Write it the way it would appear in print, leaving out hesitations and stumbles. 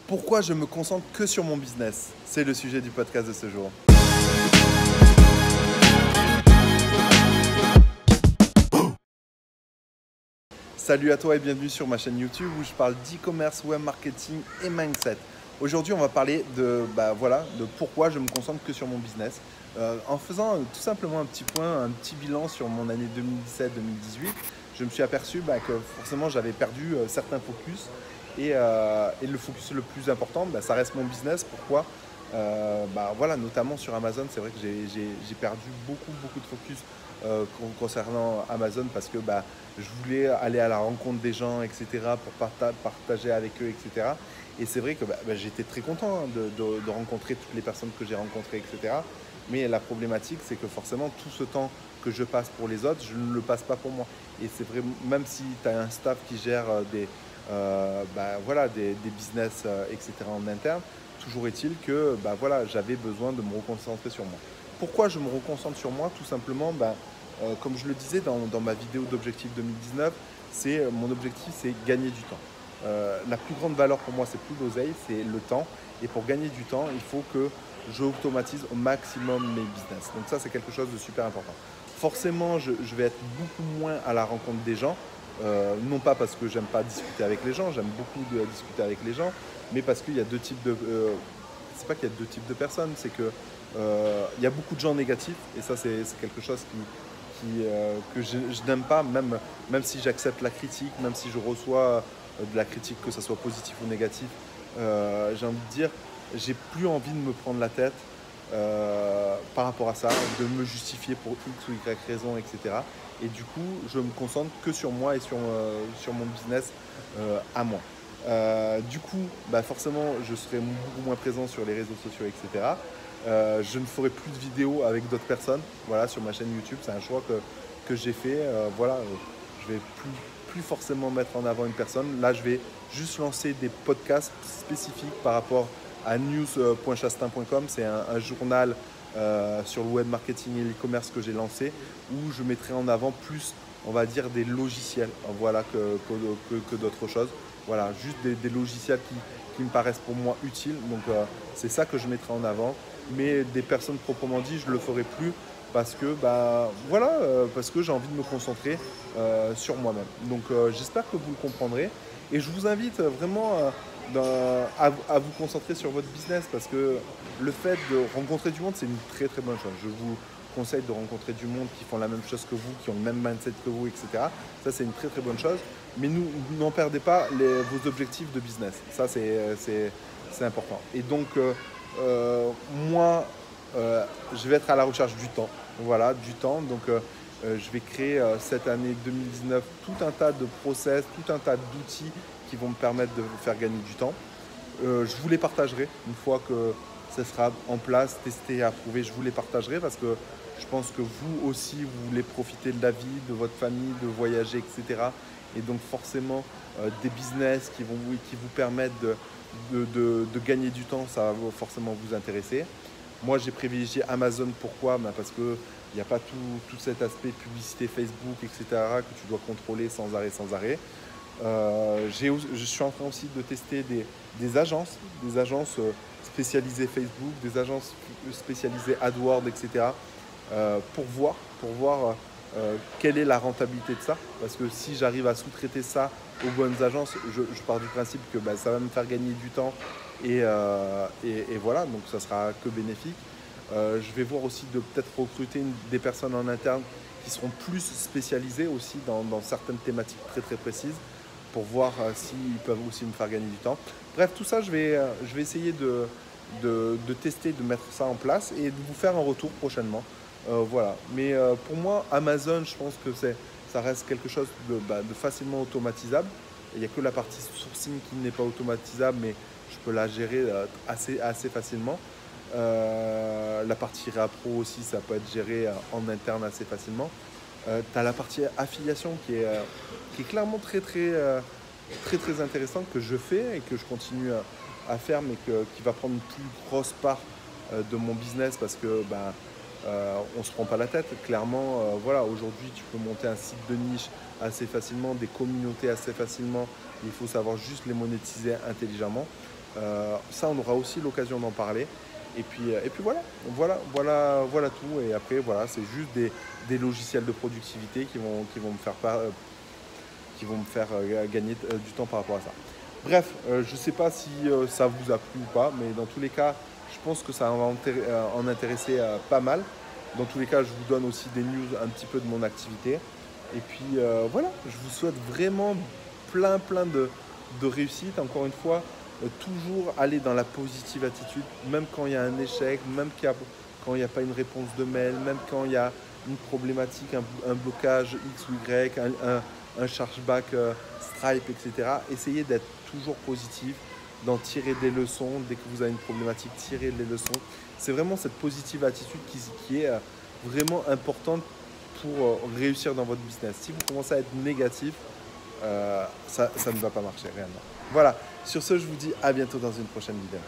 Pourquoi je me concentre que sur mon business? C'est le sujet du podcast de ce jour. Salut à toi et bienvenue sur ma chaîne YouTube où je parle d'e-commerce, web marketing et mindset. Aujourd'hui, on va parler de pourquoi je me concentre que sur mon business. En faisant tout simplement un petit point, un petit bilan sur mon année 2017-2018, je me suis aperçu que forcément j'avais perdu certains focus et le focus le plus important, ça reste mon business. Pourquoi? Notamment sur Amazon, c'est vrai que j'ai perdu beaucoup de focus concernant Amazon parce que je voulais aller à la rencontre des gens, etc., pour partager avec eux, etc. Et c'est vrai que j'étais très content de rencontrer toutes les personnes que j'ai rencontrées, etc. Mais la problématique, c'est que forcément, tout ce temps que je passe pour les autres, je ne le passe pas pour moi. Et c'est vrai, même si tu as un staff qui gère des business, etc. en interne, toujours est-il que j'avais besoin de me reconcentrer sur moi. Pourquoi je me reconcentre sur moi? Tout simplement, comme je le disais dans ma vidéo d'objectif 2019, mon objectif, c'est gagner du temps. La plus grande valeur pour moi, c'est plus l'oseille, c'est le temps. Et pour gagner du temps, il faut que j'automatise au maximum mes business. Donc ça, c'est quelque chose de super important. Forcément, je vais être beaucoup moins à la rencontre des gens. Non pas parce que j'aime pas discuter avec les gens, j'aime beaucoup discuter avec les gens, mais parce qu'il y a deux types de... c'est pas qu'il y a deux types de personnes, c'est que il y a beaucoup de gens négatifs, et ça c'est quelque chose que je n'aime pas, même si j'accepte la critique, même si je reçois de la critique, que ce soit positif ou négatif, j'ai envie de dire, j'ai plus envie de me prendre la tête par rapport à ça, de me justifier pour X ou Y raison, etc. Et du coup, je me concentre que sur moi et sur mon business à moi. Du coup, forcément, je serai beaucoup moins présent sur les réseaux sociaux, etc. Je ne ferai plus de vidéos avec d'autres personnes, sur ma chaîne YouTube. C'est un choix que j'ai fait. Je vais plus forcément mettre en avant une personne. Là, je vais juste lancer des podcasts spécifiques par rapport à news.chastain.com. C'est un journal sur le web marketing et l'e-commerce que j'ai lancé, où je mettrai en avant plus, on va dire, des logiciels que d'autres choses. Voilà, juste des logiciels qui me paraissent pour moi utiles. Donc c'est ça que je mettrai en avant. Mais des personnes proprement dit, je ne le ferai plus parce que parce que j'ai envie de me concentrer sur moi-même. Donc j'espère que vous le comprendrez. Et je vous invite vraiment à vous concentrer sur votre business, parce que le fait de rencontrer du monde, c'est une très très bonne chose. Je vous conseille de rencontrer du monde qui font la même chose que vous, qui ont le même mindset que vous, etc. Ça, c'est une très très bonne chose. Mais n'en perdez pas vos objectifs de business. Ça, c'est important. Et donc, moi, je vais être à la recherche du temps. Voilà, du temps. Donc, je vais créer cette année 2019 tout un tas de process, tout un tas d'outils qui vont me permettre de faire gagner du temps. Je vous les partagerai une fois que ça sera en place, testé et approuvé. Je vous les partagerai parce que je pense que vous aussi, vous voulez profiter de la vie, de votre famille, de voyager, etc. Et donc forcément, des business qui vous permettent de gagner du temps, ça va forcément vous intéresser. Moi, j'ai privilégié Amazon. Pourquoi? Parce qu'il n'y a pas tout cet aspect publicité Facebook, etc., que tu dois contrôler sans arrêt. Je suis en train aussi de tester des agences spécialisées Facebook, des agences spécialisées AdWords, etc., pour voir quelle est la rentabilité de ça. Parce que si j'arrive à sous-traiter ça aux bonnes agences, je pars du principe que ça va me faire gagner du temps et voilà, donc ça sera que bénéfique. Je vais voir aussi de peut-être recruter des personnes en interne qui seront plus spécialisées aussi dans certaines thématiques très très précises, pour voir s'ils peuvent aussi me faire gagner du temps. Bref, tout ça, je vais essayer de tester, de mettre ça en place et de vous faire un retour prochainement. Voilà. Mais pour moi, Amazon, je pense que ça reste quelque chose de facilement automatisable. Il n'y a que la partie sourcing qui n'est pas automatisable, mais je peux la gérer assez facilement. La partie Réapro aussi, ça peut être géré en interne assez facilement. Tu as la partie affiliation qui est clairement très intéressante, que je fais et que je continue à faire, mais qui va prendre une plus grosse part de mon business, parce que on ne se prend pas la tête. Clairement, aujourd'hui, tu peux monter un site de niche assez facilement, des communautés assez facilement. Il faut savoir juste les monétiser intelligemment. Ça, on aura aussi l'occasion d'en parler. Et puis voilà tout. Et après, voilà, c'est juste des logiciels de productivité qui vont me faire gagner du temps par rapport à ça. Bref, je ne sais pas si ça vous a plu ou pas, mais dans tous les cas, je pense que ça va en intéresser pas mal. Dans tous les cas, je vous donne aussi des news un petit peu de mon activité. Et puis voilà, je vous souhaite vraiment plein de réussite. Encore une fois, toujours aller dans la positive attitude, même quand il y a un échec, même quand il n'y a pas une réponse de mail, même quand il y a une problématique, un blocage X ou Y, un chargeback Stripe, etc. Essayez d'être toujours positif, d'en tirer des leçons. Dès que vous avez une problématique, tirez les leçons. C'est vraiment cette positive attitude qui est vraiment importante pour réussir dans votre business. Si vous commencez à être négatif, ça ne va pas marcher réellement. Voilà, sur ce, je vous dis à bientôt dans une prochaine vidéo.